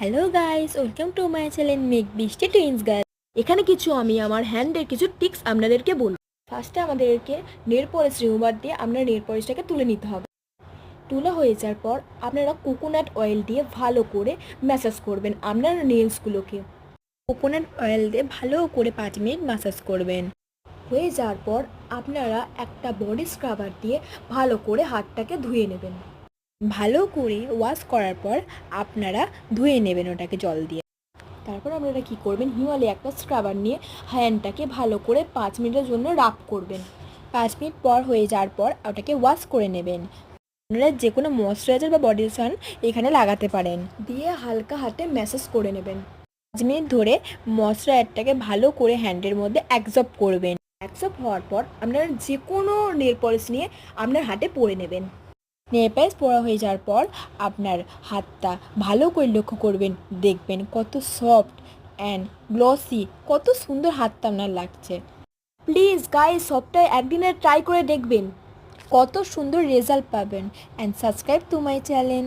Hello guys, welcome to my channel make বৃষ্টি twins girl. এখানে কিছু আমি আমার হ্যান্ডের কিছু টিক্স আপনাদেরকে বলব। ফার্স্টে আমাদেরকে নেল পলিশ রিমুভার দিয়ে আপনার নেল পলিশটাকে তুলে নিতে হবে। তুলে হয়ে যাওয়ার পর আপনারা কোকোনাট অয়েল দিয়ে ভালো করে ম্যাসাজ করবেন আপনার নেলসগুলোকে। কোকোনাট অয়েল দিয়ে ভালো করে 5 মিনিট ম্যাসাজ করবেন। হয়ে যাওয়ার পর আপনারা একটা বডি স্ক্রাবার দিয়ে ভালো করে হাতটাকে ধুয়ে নেবেন। ভালো করে ওয়াশ করার পর আপনারা ধুয়ে নেবেন ওটাকে জল দিয়ে। তারপর আপনারা কী করবেন, হিমালয় একটা স্ক্রাবার নিয়ে হ্যান্ডটাকে ভালো করে 5 মিনিটের জন্য রাব করবেন। 5 মিনিট পর হয়ে যাওয়ার পর ওটাকে ওয়াশ করে নেবেন। আপনারা যে কোনো ময়শ্চারাইজার বা বডি লোশন এখানে লাগাতে পারেন, দিয়ে হালকা হাতে ম্যাসাজ করে নেবেন। 5 মিনিট ধরে ময়শ্চারাইজারটাকে ভালো করে হ্যান্ডের মধ্যে অ্যাবজর্ব করবেন। অ্যাবজর্ব হওয়ার পর আপনারা যে কোনো নেল পলিশ নিয়ে আপনার হাতে পরে নেবেন। নেল পালিশ পরা হয়ে যাওয়ার পর আপনার হাতটা ভালো করে লক্ষ্য করবেন, দেখবেন কত সফট অ্যান্ড গ্লসি, কত সুন্দর হাতটা আপনার লাগছে। প্লিজ গাইস, সপ্তাহে একদিনের ট্রাই করে দেখবেন, কত সুন্দর রেজাল্ট পাবেন। And subscribe to my channel.